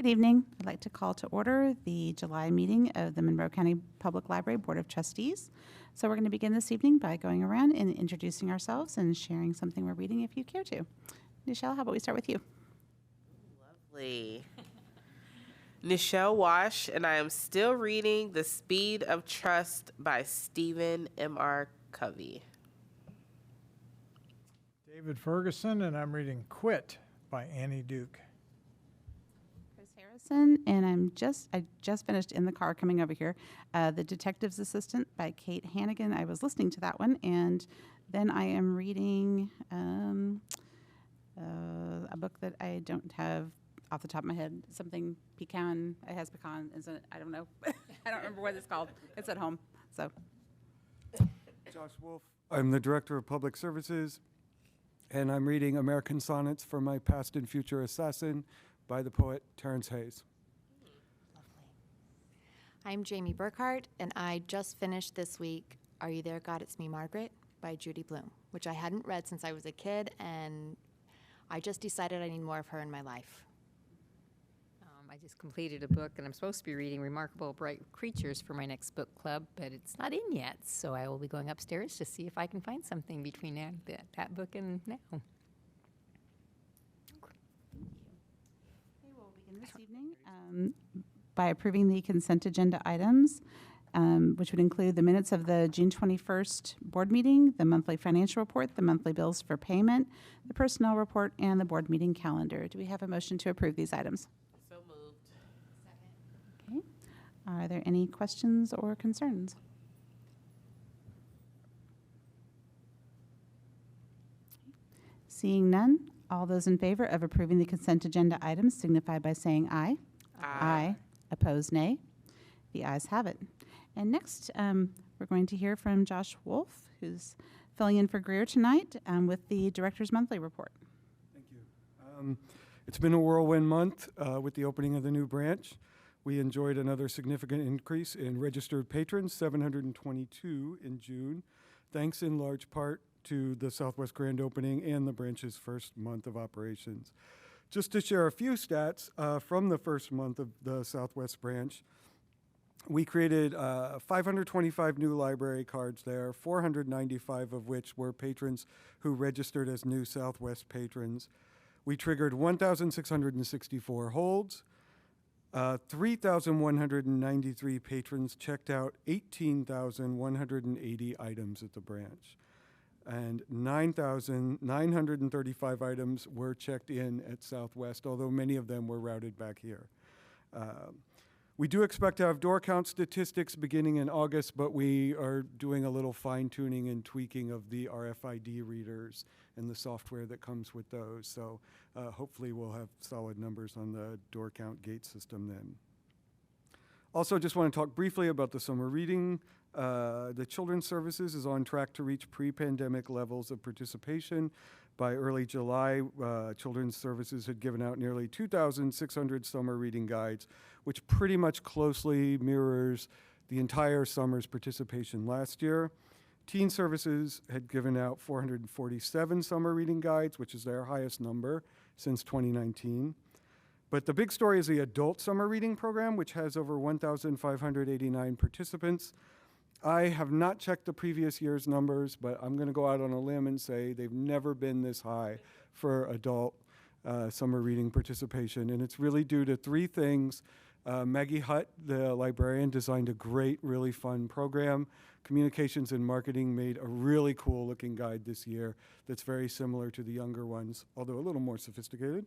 Good evening. I'd like to call to order the July meeting of the Monroe County Public Library Board of Trustees. So we're going to begin this evening by going around and introducing ourselves and sharing something we're reading if you care to. Nichelle, how about we start with you? Lovely. Nichelle Wash, and I am still reading The Speed of Trust by Stephen M.R. Covey. David Ferguson, and I'm reading Quit by Annie Duke. Chris Harrison, and I just finished in the car coming over here. The Detective's Assistant by Kate Hannigan. I was listening to that one, and then I am reading a book that I don't have off the top of my head. Something pecan. It has pecan, isn't it? I don't know. I don't remember what it's called. It's at home. So. Josh Wolf. I'm the Director of Public Services, and I'm reading American Sonnets for My Past and Future Assassin by the poet Terrence Hayes. I'm Jamie Burkhart, and I just finished this week Are You There, God, It's Me, Margaret by Judy Blume, which I hadn't read since I was a kid, and I just decided I need more of her in my life. I just completed a book, and I'm supposed to be reading Remarkable Bright Creatures for my next book club, but it's not in yet, so I will be going upstairs to see if I can find something between that book and now. Okay, we'll begin this evening by approving the consent agenda items, which would include the minutes of the June 21st board meeting, the monthly financial report, the monthly bills for payment, the personnel report, and the board meeting calendar. Do we have a motion to approve these items? So moved. Okay. Are there any questions or concerns? Seeing none, all those in favor of approving the consent agenda items signify by saying aye. Aye. Opposed, nay. The ayes have it. And next, we're going to hear from Josh Wolf, who's filling in for Greer tonight with the Director's Monthly Report. Thank you. It's been a whirlwind month with the opening of the new branch. We enjoyed another significant increase in registered patrons, 722 in June, thanks in large part to the Southwest Grand opening and the branch's first month of operations. Just to share a few stats from the first month of the Southwest branch, we created 525 new library cards there, 495 of which were patrons who registered as new Southwest patrons. We triggered 1,664 holds. 3,193 patrons checked out 18,180 items at the branch. And 9,935 items were checked in at Southwest, although many of them were routed back here. We do expect to have door count statistics beginning in August, but we are doing a little fine-tuning and tweaking of the RFID readers and the software that comes with those. So hopefully we'll have solid numbers on the door count gate system then. Also, just want to talk briefly about the summer reading. The Children's Services is on track to reach pre-pandemic levels of participation. By early July, Children's Services had given out nearly 2,600 summer reading guides, which pretty much closely mirrors the entire summer's participation last year. Teen Services had given out 447 summer reading guides, which is their highest number since 2019. But the big story is the adult summer reading program, which has over 1,589 participants. I have not checked the previous year's numbers, but I'm going to go out on a limb and say they've never been this high for adult summer reading participation. And it's really due to three things. Maggie Hutt, the librarian, designed a great, really fun program. Communications and Marketing made a really cool looking guide this year that's very similar to the younger ones, although a little more sophisticated.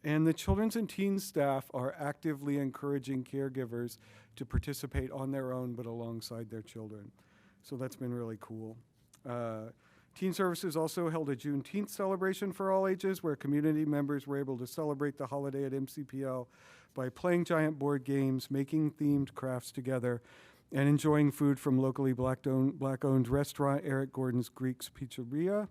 And the children's and teens staff are actively encouraging caregivers to participate on their own but alongside their children. So that's been really cool. Teen Services also held a Juneteenth celebration for all ages where community members were able to celebrate the holiday at MCPL by playing giant board games, making themed crafts together, and enjoying food from locally black-owned restaurant Eric Gordon's Greek's Pizzeria.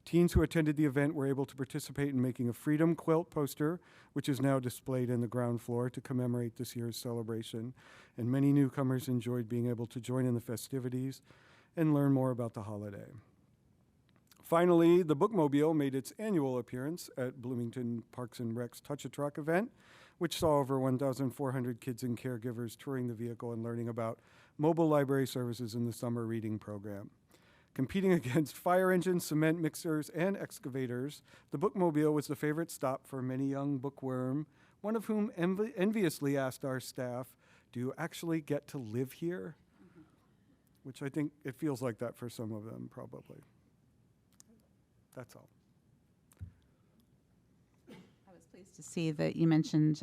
Teens who attended the event were able to participate in making a Freedom Quilt poster, which is now displayed in the ground floor to commemorate this year's celebration. And many newcomers enjoyed being able to join in the festivities and learn more about the holiday. Finally, the Bookmobile made its annual appearance at Bloomington Parks and Rec's Touch a Truck event, which saw over 1,400 kids and caregivers touring the vehicle and learning about mobile library services in the summer reading program. Competing against fire engines, cement mixers, and excavators, the Bookmobile was the favorite stop for many young bookworm, one of whom enviously asked our staff, "Do you actually get to live here?" Which I think it feels like that for some of them, probably. That's all. I was pleased to see that you mentioned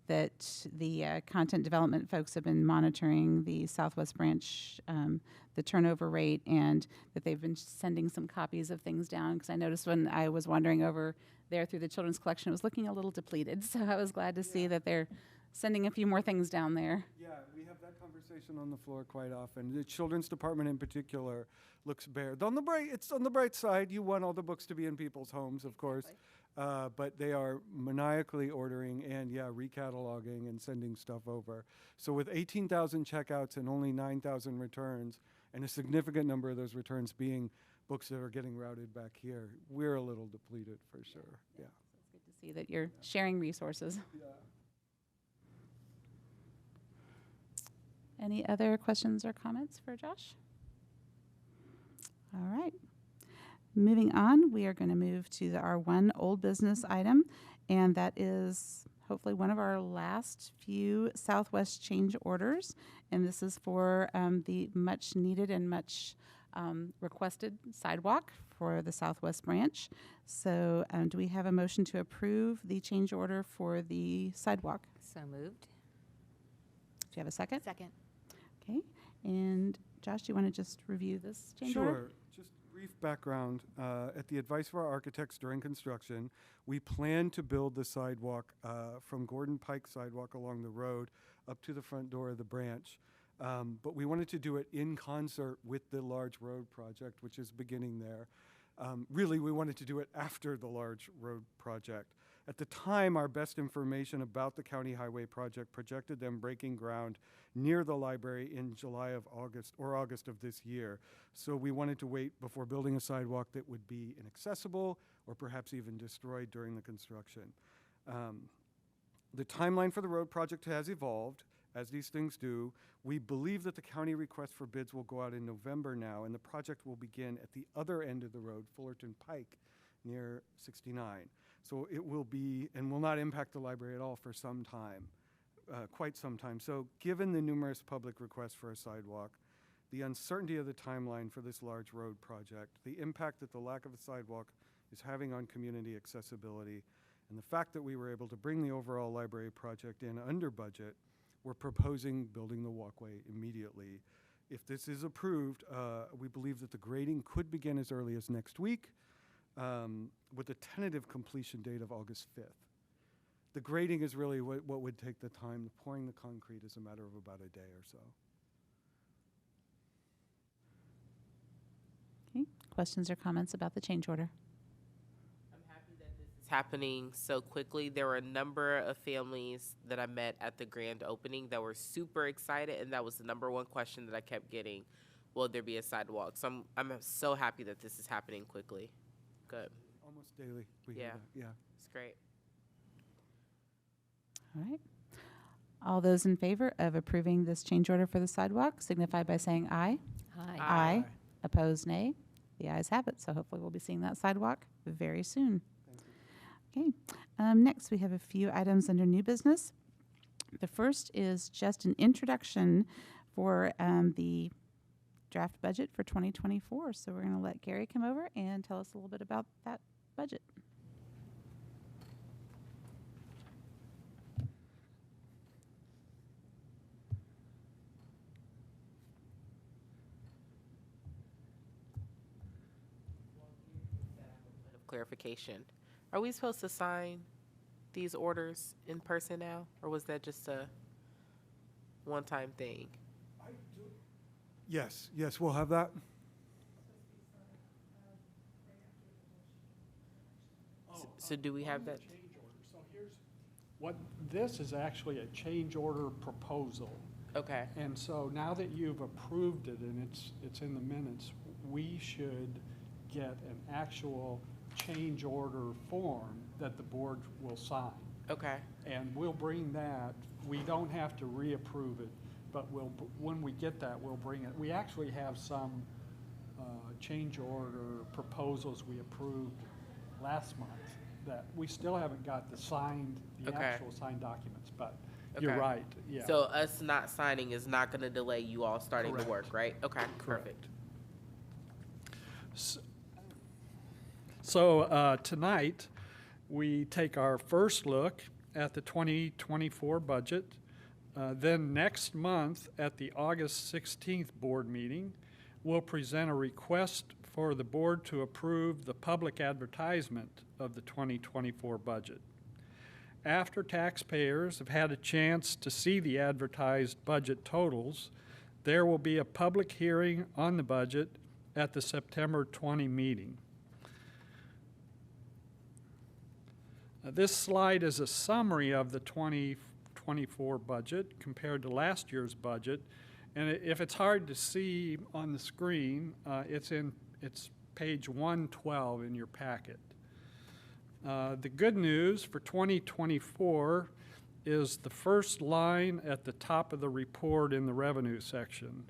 that the content development folks have been monitoring the Southwest branch, the turnover rate, and that they've been sending some copies of things down, because I noticed when I was wandering over there through the children's collection, it was looking a little depleted. So I was glad to see that they're sending a few more things down there. Yeah, we have that conversation on the floor quite often. The children's department in particular looks bare. It's on the bright side. You want all the books to be in people's homes, of course. But they are maniacally ordering and, recataloging and sending stuff over. So with 18,000 checkouts and only 9,000 returns, and a significant number of those returns being books that are getting routed back here, we're a little depleted for sure. Yeah. It's good to see that you're sharing resources. Any other questions or comments for Josh? All right. Moving on, we are going to move to our one old business item, and that is hopefully one of our last few Southwest change orders. And this is for the much needed and much requested sidewalk for the Southwest branch. So do we have a motion to approve the change order for the sidewalk? So moved. Do you have a second? Second. Okay. And Josh, do you want to just review this change order? Sure. Just brief background. At the advice of our architects during construction, we plan to build the sidewalk from Gordon Pike sidewalk along the road up to the front door of the branch. But we wanted to do it in concert with the large road project, which is beginning there. Really, we wanted to do it after the large road project. At the time, our best information about the county highway project projected them breaking ground near the library in August of this year. So we wanted to wait before building a sidewalk that would be inaccessible or perhaps even destroyed during the construction. The timeline for the road project has evolved, as these things do. We believe that the county request for bids will go out in November now, and the project will begin at the other end of the road, Fullerton Pike, near 69. So it will be, and will not impact the library at all for some time, quite some time. So given the numerous public requests for a sidewalk, the uncertainty of the timeline for this large road project, the impact that the lack of a sidewalk is having on community accessibility, and the fact that we were able to bring the overall library project in under budget, we're proposing building the walkway immediately. If this is approved, we believe that the grading could begin as early as next week, with a tentative completion date of August 5th. The grading is really what would take the time. Pouring the concrete is a matter of about a day or so. Okay. Questions or comments about the change order? I'm happy that this is happening so quickly. There were a number of families that I met at the grand opening that were super excited, and that was the number one question that I kept getting: will there be a sidewalk? So I'm so happy that this is happening quickly. Good. Almost daily. We hear Yeah. that. Yeah. It's great. All right. All those in favor of approving this change order for the sidewalk signify by saying aye. Hi. Aye. Opposed, nay. The ayes have it. So hopefully we'll be seeing that sidewalk very soon. Okay. Next, we have a few items under new business. The first is just an introduction for the draft budget for 2024. So we're going to let Gary come over and tell us a little bit about that budget. Of clarification. Are we supposed to sign these orders in person now, or was that just a one-time thing? Yes, we'll have that. So do we have that? Change order. So here's what, this is actually a change order proposal. Okay. And so now that you've approved it and it's in the minutes, we should get an actual change order form that the board will sign. Okay. And we'll bring that, we don't have to reapprove it, but when we get that, we'll bring it. We actually have some change order proposals we approved last month that we still haven't got the Okay. actual signed documents, but you're Okay. right, yeah. So us not signing is not going to delay you all starting the Correct. work, right? Okay, Correct. perfect. So tonight, we take our first look at the 2024 budget. Then next month, at the August 16th board meeting, we'll present a request for the board to approve the public advertisement of the 2024 budget. After taxpayers have had a chance to see the advertised budget totals, there will be a public hearing on the budget at the September 20 meeting. This slide is a summary of the 2024 budget compared to last year's budget. And if it's hard to see on the screen, it's page 112 in your packet. The good news for 2024 is the first line at the top of the report in the revenue section.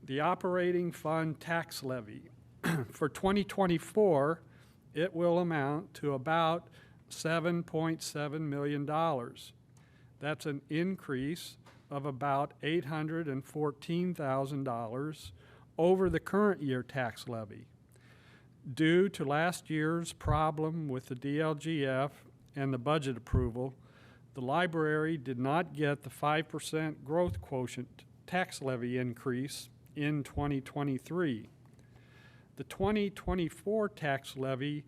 The operating fund tax levy. For 2024, it will amount to about $7.7 million. That's an increase of about $814,000 over the current year tax levy. Due to last year's problem with the DLGF and the budget approval, the library did not get the 5% growth quotient tax levy increase in 2023. The 2024 tax levy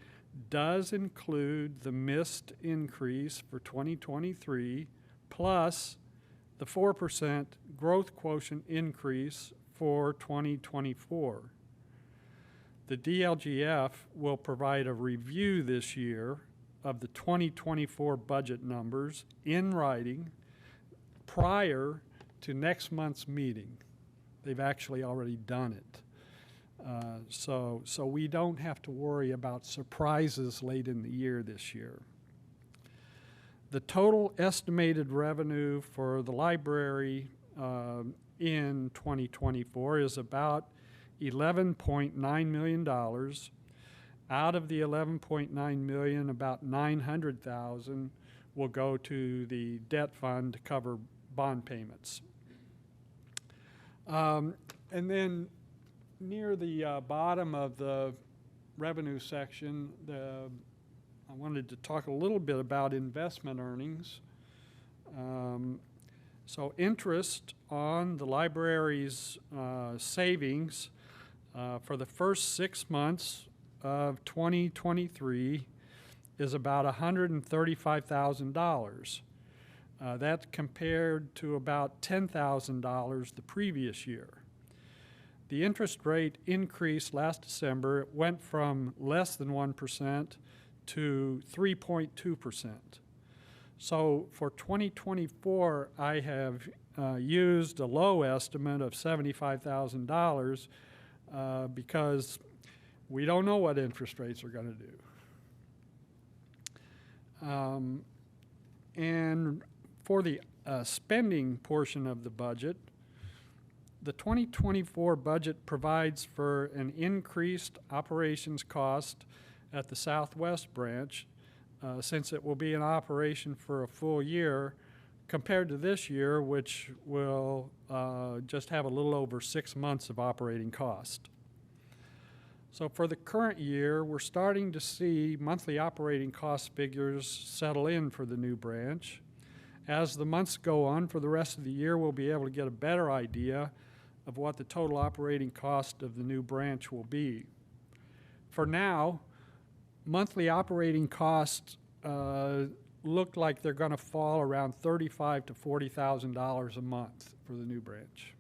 does include the missed increase for 2023 plus the 4% growth quotient increase for 2024. The DLGF will provide a review this year of the 2024 budget numbers in writing prior to next month's meeting. They've actually already done it. So we don't have to worry about surprises late in the year this year. The total estimated revenue for the library in 2024 is about $11.9 million. Out of the $11.9 million, about $900,000 will go to the debt fund to cover bond payments. And then near the bottom of the revenue section, I wanted to talk a little bit about investment earnings. So interest on the library's savings for the first 6 months of 2023 is about $135,000. That's compared to about $10,000 the previous year. The interest rate increased last December. It went from less than 1% to 3.2%. So for 2024, I have used a low estimate of $75,000 because we don't know what interest rates are going to do. And for the spending portion of the budget, the 2024 budget provides for an increased operations cost at the Southwest branch since it will be in operation for a full year compared to this year, which will just have a little over 6 months of operating cost. So for the current year, we're starting to see monthly operating cost figures settle in for the new branch. As the months go on for the rest of the year, we'll be able to get a better idea of what the total operating cost of the new branch will be. For now, monthly operating costs look like they're going to fall around $35,000 to $40,000 a month for the new branch.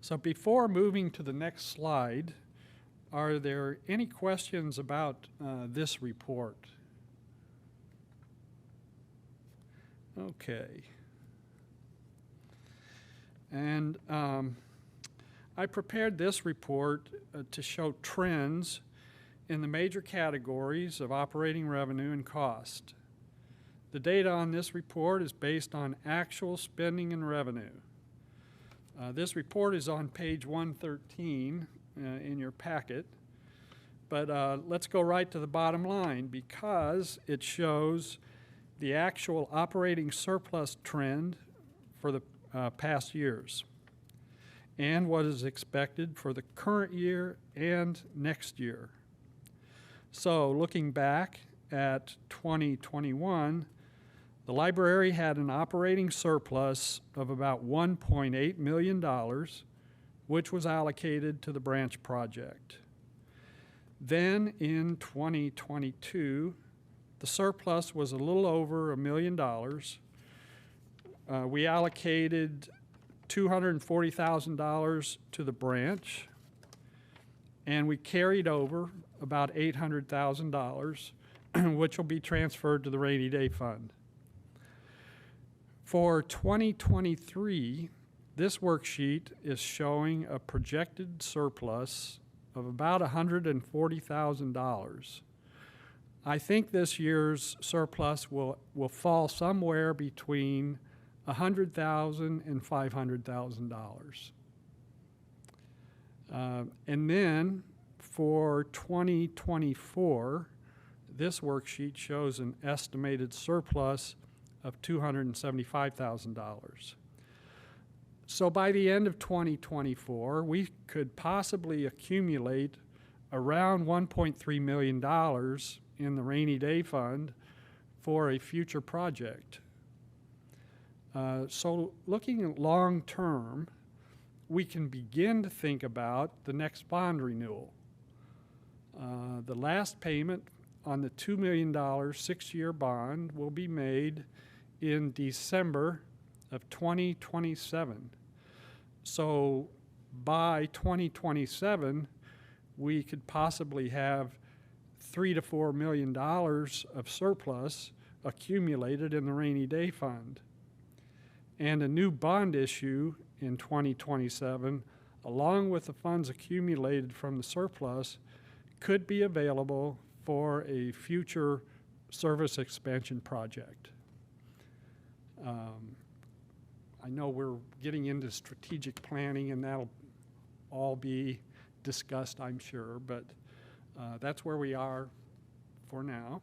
So before moving to the next slide, are there any questions about this report? Okay. And I prepared this report to show trends in the major categories of operating revenue and cost. The data on this report is based on actual spending and revenue. This report is on page 113 in your packet, but let's go right to the bottom line because it shows the actual operating surplus trend for the past years and what is expected for the current year and next year. So looking back at 2021, the library had an operating surplus of about $1.8 million, which was allocated to the branch project. Then in 2022, the surplus was a little over $1 million. We allocated $240,000 to the branch, and we carried over about $800,000, which will be transferred to the rainy day fund. For 2023, this worksheet is showing a projected surplus of about $140,000. I think this year's surplus will fall somewhere between $100,000 and $500,000. And then for 2024, this worksheet shows an estimated surplus of $275,000. So by the end of 2024, we could possibly accumulate around $1.3 million in the rainy day fund for a future project. So looking at long term, we can begin to think about the next bond renewal. The last payment on the $2 million 6-year bond will be made in December of 2027. So by 2027, we could possibly have $3 to $4 million of surplus accumulated in the rainy day fund. And a new bond issue in 2027, along with the funds accumulated from the surplus, could be available for a future service expansion project. I know we're getting into strategic planning, and that'll all be discussed, I'm sure, but that's where we are for now.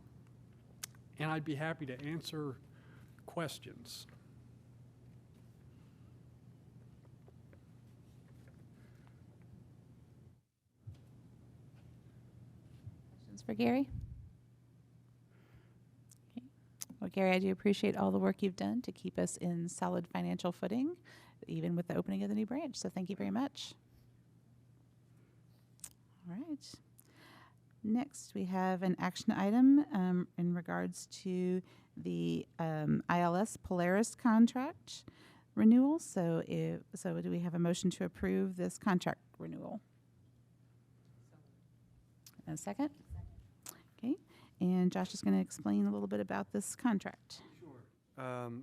And I'd be happy to answer questions. Questions for Gary? Okay. Well, Gary, I do appreciate all the work you've done to keep us in solid financial footing, even with the opening of the new branch. So thank you very much. All right. Next, we have an action item in regards to the ILS Polaris contract renewal. So do we have a motion to approve this contract renewal? A second? Okay. And Josh is going to explain a little bit about this contract. Sure.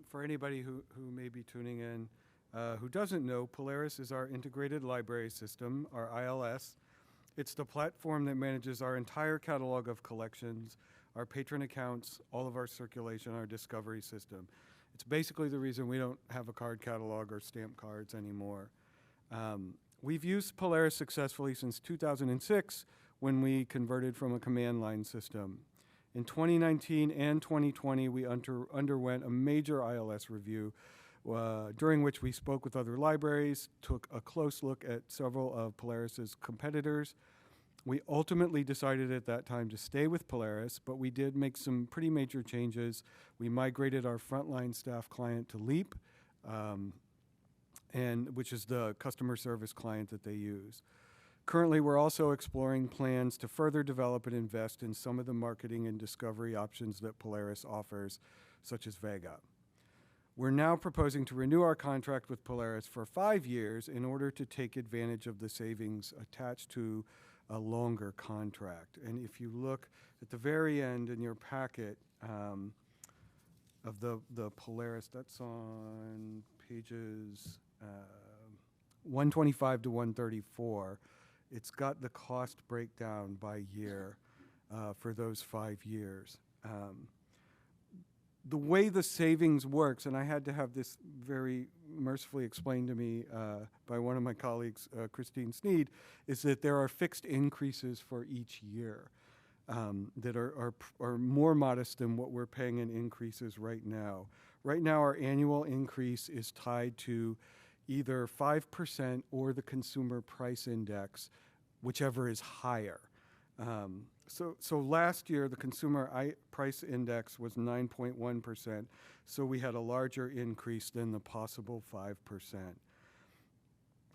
For anybody who may be tuning in who doesn't know, Polaris is our integrated library system, our ILS. It's the platform that manages our entire catalog of collections, our patron accounts, all of our circulation, our discovery system. It's basically the reason we don't have a card catalog or stamp cards anymore. We've used Polaris successfully since 2006 when we converted from a command line system. In 2019 and 2020, we underwent a major ILS review during which we spoke with other libraries, took a close look at several of Polaris's competitors. We ultimately decided at that time to stay with Polaris, but we did make some pretty major changes. We migrated our frontline staff client to Leap, which is the customer service client that they use. Currently, we're also exploring plans to further develop and invest in some of the marketing and discovery options that Polaris offers, such as Vega. We're now proposing to renew our contract with Polaris for 5 years in order to take advantage of the savings attached to a longer contract. And if you look at the very end in your packet of the Polaris, that's on pages 125 to 134. It's got the cost breakdown by year for those 5 years. The way the savings works, and I had to have this very mercifully explained to me by one of my colleagues, Christine Sneed, is that there are fixed increases for each year that are more modest than what we're paying in increases right now. Right now, our annual increase is tied to either 5% or the consumer price index, whichever is higher. So last year, the consumer price index was 9.1%, so we had a larger increase than the possible 5%.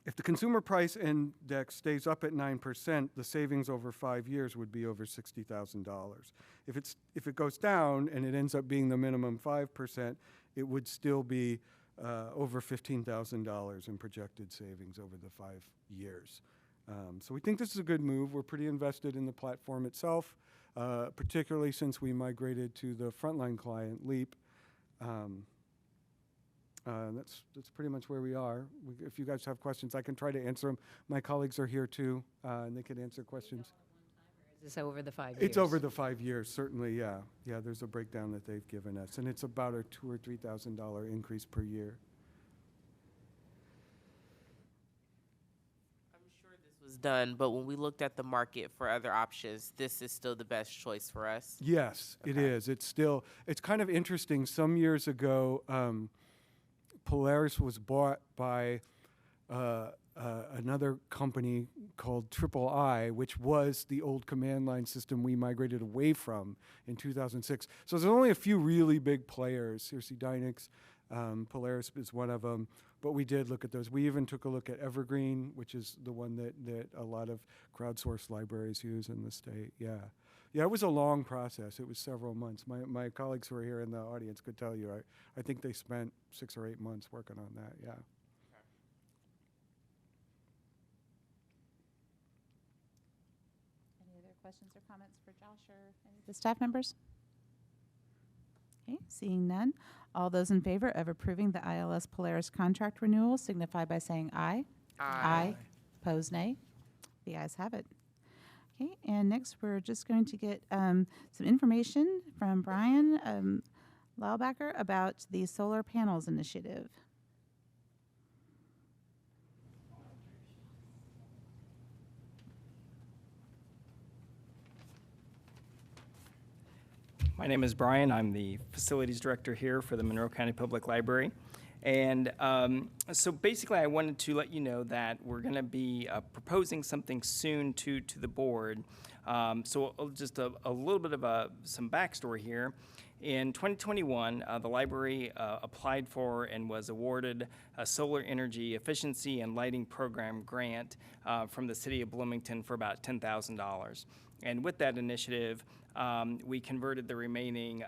If the consumer price index stays up at 9%, the savings over 5 years would be over $60,000. If it goes down and it ends up being the minimum 5%, it would still be over $15,000 in projected savings over the 5 years. So we think this is a good move. We're pretty invested in the platform itself, particularly since we migrated to the frontline client, Leap. That's pretty much where we are. If you guys have questions, I can try to answer them. My colleagues are here too, and they can answer questions. Is this over the 5 years? It's over the 5 years, certainly, yeah. Yeah, there's a breakdown that they've given us, and it's about a $2,000 or $3,000 increase per year. Was done, but when we looked at the market for other options, this is still the best choice for us. Yes, it is. It's kind of interesting. Some years ago, Polaris was bought by another company called Triple I, which was the old command line system we migrated away from in 2006. So there's only a few really big players. Circe Dynix, Polaris is one of them. But we did look at those. We even took a look at Evergreen, which is the one that a lot of crowdsourced libraries use in the state. Yeah. Yeah, it was a long process. It was several months. My colleagues who are here in the audience could tell you. I think they spent 6 or 8 months working on that, yeah. Any other questions or comments for Josh or any of the staff members? Okay, seeing none. All those in favor of approving the ILS Polaris contract renewal signify by saying aye. Aye. Opposed, nay. The ayes have it. Okay, and next we're just going to get some information from Brian Laubacker about the solar panels initiative. My name is Brian. I'm the facilities director here for the Monroe County Public Library. And so basically I wanted to let you know that we're going to be proposing something soon to the board. So just a little bit of some backstory here. In 2021, the library applied for and was awarded a solar energy efficiency and lighting program grant from the city of Bloomington for about $10,000. And with that initiative, we converted the remaining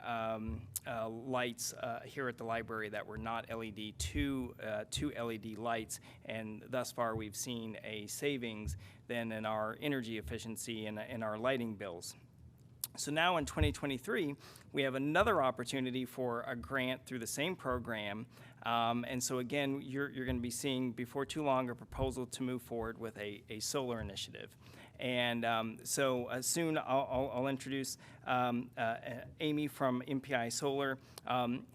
lights here at the library that were not LED to LED lights, and thus far we've seen a savings then in our energy efficiency and in our lighting bills. So now in 2023, we have another opportunity for a grant through the same program. And so again, you're going to be seeing before too long a proposal to move forward with a solar initiative. And so soon I'll introduce Amy from MPI Solar,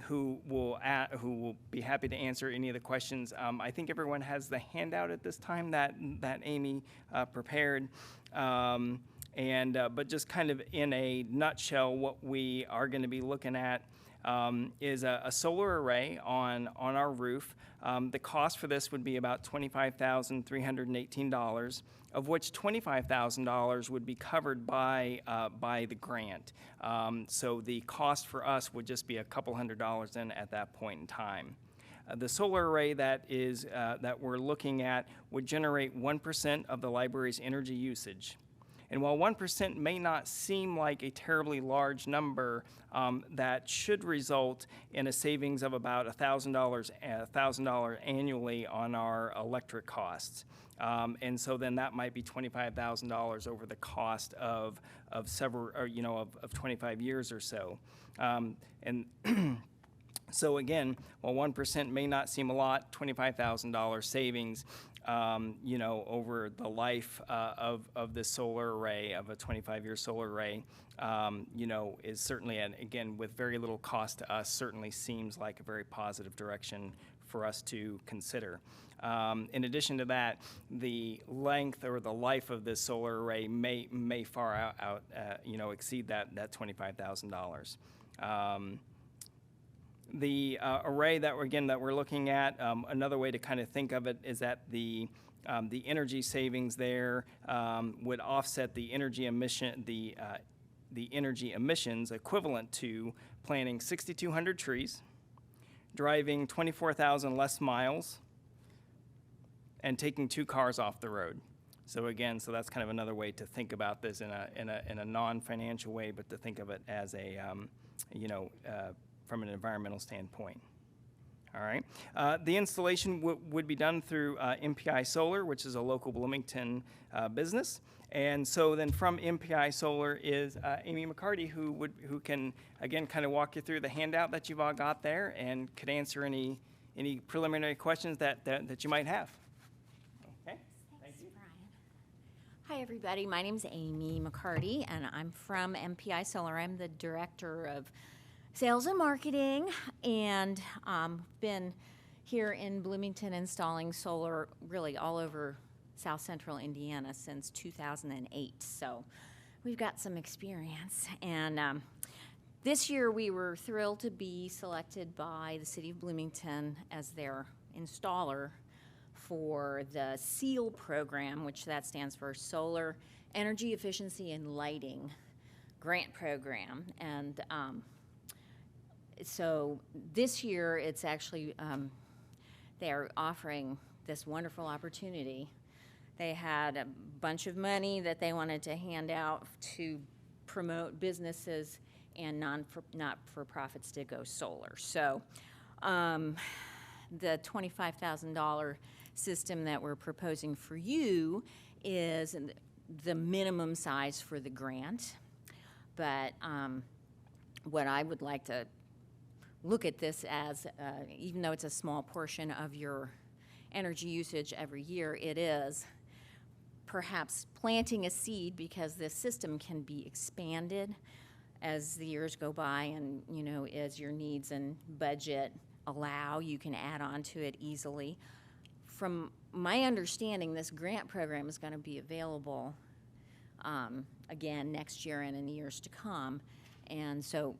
who will be happy to answer any of the questions. I think everyone has the handout at this time that Amy prepared. But just kind of in a nutshell, what we are going to be looking at is a solar array on our roof. The cost for this would be about $25,318, of which $25,000 would be covered by the grant. So the cost for us would just be a couple $100s then at that point in time. The solar array that we're looking at would generate 1% of the library's energy usage. And while 1% may not seem like a terribly large number, that should result in a savings of about $1,000 annually on our electric costs. And so then that might be $25,000 over the cost of several, of 25 years or so. And So again, while 1% may not seem a lot, $25,000 savings, over the life of this solar array, of a 25-year solar array, is certainly, and again, with very little cost to us, certainly seems like a very positive direction for us to consider. In addition to that, the length or the life of this solar array may far exceed that $25,000. The array that we're looking at, another way to kind of think of it is that the energy savings there would offset the energy emissions equivalent to planting 6,200 trees, driving 24,000 less miles, and taking 2 cars off the road. So again, that's kind of another way to think about this in a non-financial way, but to think of it as a from an environmental standpoint. All right. The installation would be done through MPI Solar, which is a local Bloomington business. And so then from MPI Solar is Amy McCarty, who can, again, kind of walk you through the handout that you've all got there and could answer any preliminary questions that you might have. Okay. Thank you. Hi, everybody. My name is Amy McCarty, and I'm from MPI Solar. I'm the Director of Sales and Marketing, and been here in Bloomington installing solar really all over South Central Indiana since 2008. So we've got some experience. And this year we were thrilled to be selected by the City of Bloomington as their installer for the SEAL program, which that stands for Solar Energy Efficiency and Lighting Grant Program. And so this year it's actually, they're offering this wonderful opportunity. They had a bunch of money that they wanted to hand out to promote businesses and not-for-profits to go solar. So the $25,000 system that we're proposing for you is the minimum size for the grant. But what I would like to look at this as, even though it's a small portion of your energy usage every year, it is perhaps planting a seed, because this system can be expanded as the years go by, and as your needs and budget allow, you can add on to it easily. From my understanding, this grant program is going to be available again next year and in the years to come, and so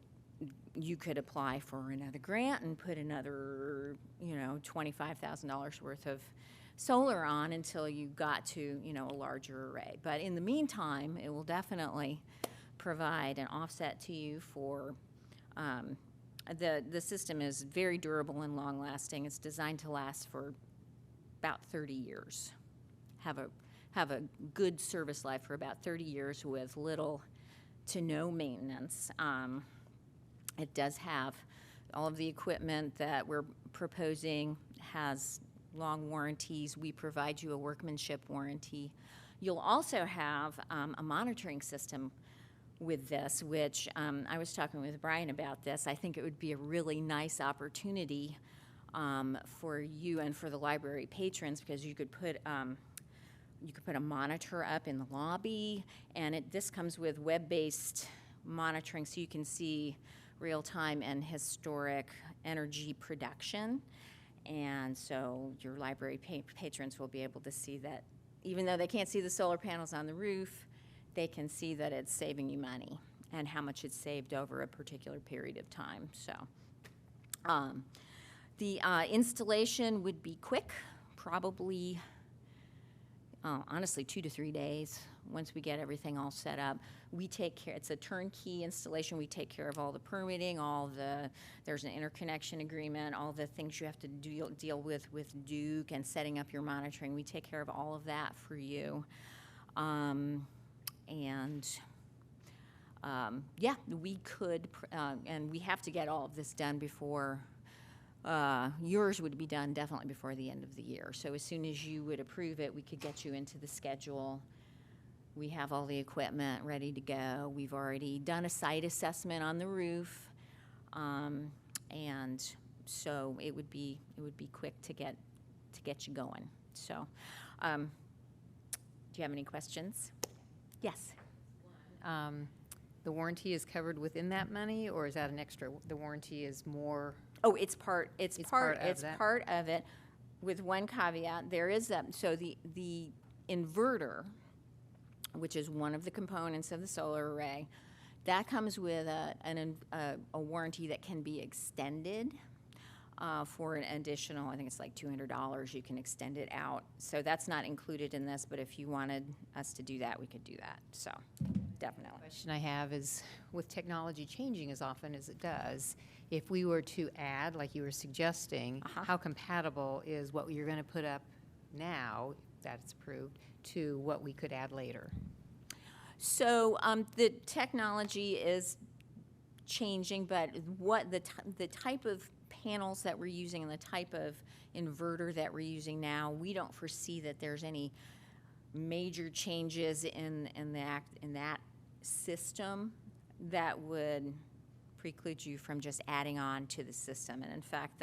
you could apply for another grant and put another, $25,000 worth of solar on until you got to, a larger array. But in the meantime, it will definitely provide an offset to you for, the system is very durable and long-lasting. It's designed to last for about 30 years, have a good service life for about 30 years with little to no maintenance. It does have all of the equipment that we're proposing has long warranties. We provide you a workmanship warranty. You'll also have a monitoring system with this, which I was talking with Brian about this. I think it would be a really nice opportunity for you and for the library patrons, because you could put a monitor up in the lobby, and this comes with web-based monitoring, so you can see real-time and historic energy production. And so your library patrons will be able to see that, even though they can't see the solar panels on the roof, they can see that it's saving you money and how much it's saved over a particular period of time. So the installation would be quick, probably, honestly, 2 to 3 days once we get everything all set up. We take care, it's a turnkey installation. We take care of all the permitting, there's an interconnection agreement, all the things you have to deal with Duke and setting up your monitoring. We take care of all of that for you. Yeah, we could, and we have to get all of this done before, yours would be done definitely before the end of the year. So as soon as you would approve it, we could get you into the schedule. We have all the equipment ready to go. We've already done a site assessment on the roof, and so it would be quick to get you going. So, do you have any questions? Yes. The warranty is covered within that money, or is that an extra? The warranty is more. Oh, it's part part of that? part of it, with one caveat. There is so the inverter, which is one of the components of the solar array, that comes with a warranty that can be extended for an additional, I think it's like $200. You can extend it out. So that's not included in this, but if you wanted us to do that, we could do that. So definitely. Question I have is, with technology changing as often as it does, if we were to add, like you were suggesting, how compatible is what you're going to put up now, that it's approved, to what we could add later? So the technology is changing, but what the type of panels that we're using and the type of inverter that we're using now, we don't foresee that there's any major changes in that system that would preclude you from just adding on to the system. And in fact,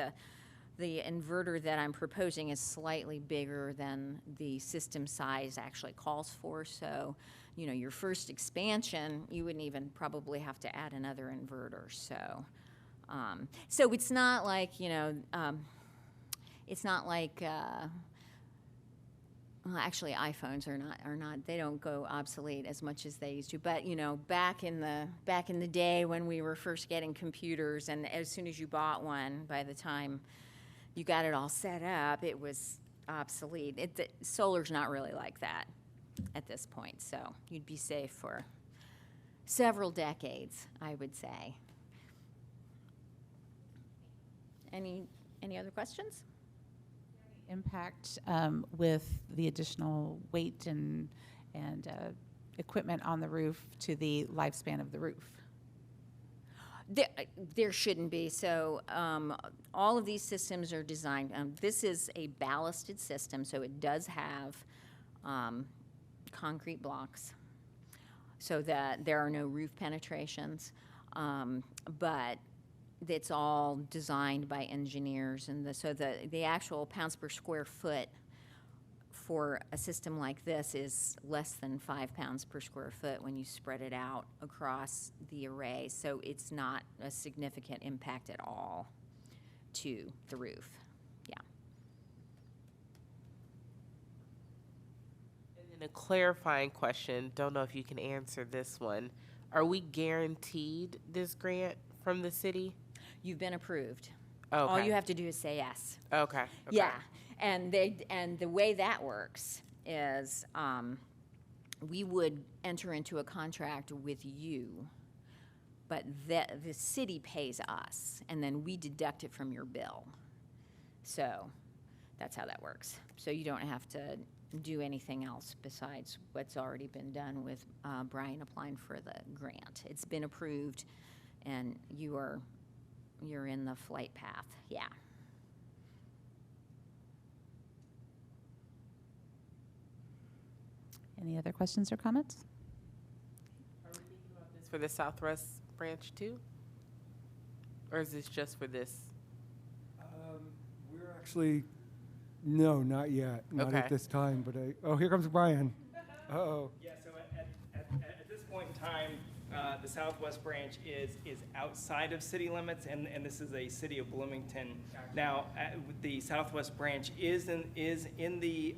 the inverter that I'm proposing is slightly bigger than the system size actually calls for. So, you know, your first expansion, you wouldn't even probably have to add another inverter. So, so it's not like, you know, it's not like. Well, actually, iPhones are not. They don't go obsolete as much as they used to. But you know, back in the day when we were first getting computers, and as soon as you bought one, by the time you got it all set up, it was obsolete. Solar's not really like that at this point, so you'd be safe for several decades, I would say. Any other questions? Impact with the additional weight and equipment on the roof to the lifespan of the roof? There shouldn't be. So all of these systems are designed. This is a ballasted system, so it does have concrete blocks, so that there are no roof penetrations. But it's all designed by engineers, and so the actual pounds per square foot for a system like this is less than 5 pounds per square foot when you spread it out across the array. So it's not a significant impact at all to the roof. Yeah. And then a clarifying question, don't know if you can answer this one. Are we guaranteed this grant from the city? You've been approved. Okay. All you have to do is say yes. Okay. Yeah, and the way that works is we would enter into a contract with you, but the city pays us, and then we deduct it from your bill. So that's how that works. So you don't have to do anything else besides what's already been done with Brian applying for the grant. It's been approved, and you're in the flight path. Yeah. Any other questions or comments? Are we thinking about this for the Southwest branch too? Or is this just for this? We're actually, no, not yet. Not Okay. at this time, but oh, here comes Brian. Uh-oh. Yeah, so at this point in time, the Southwest branch is outside of city limits, and this is a city of Bloomington. Now, the Southwest branch is in the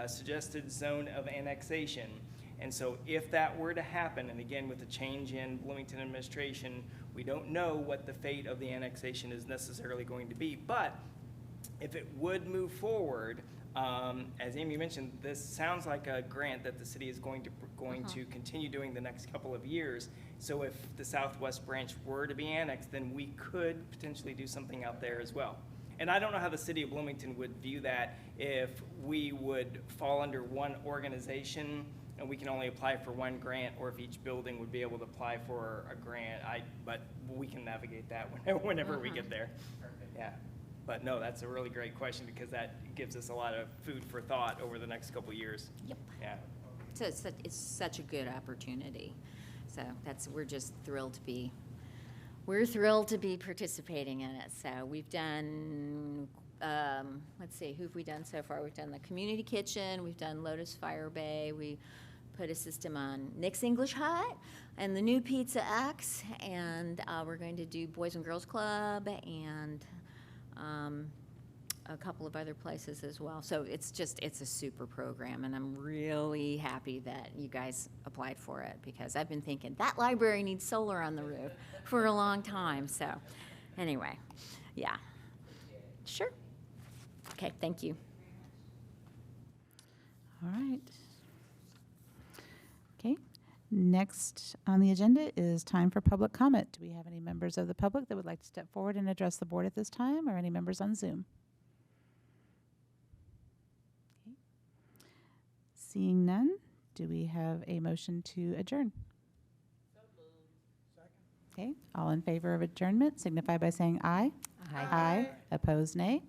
suggested zone of annexation. And so if that were to happen, and again, with the change in Bloomington administration, we don't know what the fate of the annexation is necessarily going to be. But if it would move forward, as Amy mentioned, this sounds like a grant that the city is going to continue doing the next couple of years. So if the Southwest branch were to be annexed, then we could potentially do something out there as well. And I don't know how the city of Bloomington would view that, if we would fall under one organization and we can only apply for one grant, or if each building would be able to apply for a grant. But we can navigate that whenever we get there. Yeah. But no, that's a really great question, because that gives us a lot of food for thought over the next couple of years. Yep. Yeah. So it's such a good opportunity. So we're just thrilled to be we're thrilled to be participating in it. So we've done, let's see, who have we done so far? We've done the community kitchen, we've done Lotus Fire Bay, we put a system on Nick's English Hut and the new Pizza X, and we're going to do Boys and Girls Club and a couple of other places as well. So it's a super program, and I'm really happy that you guys applied for it, because I've been thinking that library needs solar on the roof for a long time. So anyway, yeah. Sure. Okay, thank you. All right. Okay. Next on the agenda is time for public comment. Do we have any members of the public that would like to step forward and address the board at this time, or any members on Zoom? Okay. Seeing none, do we have a motion to adjourn? Okay. All in favor of adjournment signify by saying aye. Aye. Aye. Opposed, nay.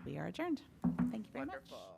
We are adjourned. Thank you very much. Wonderful.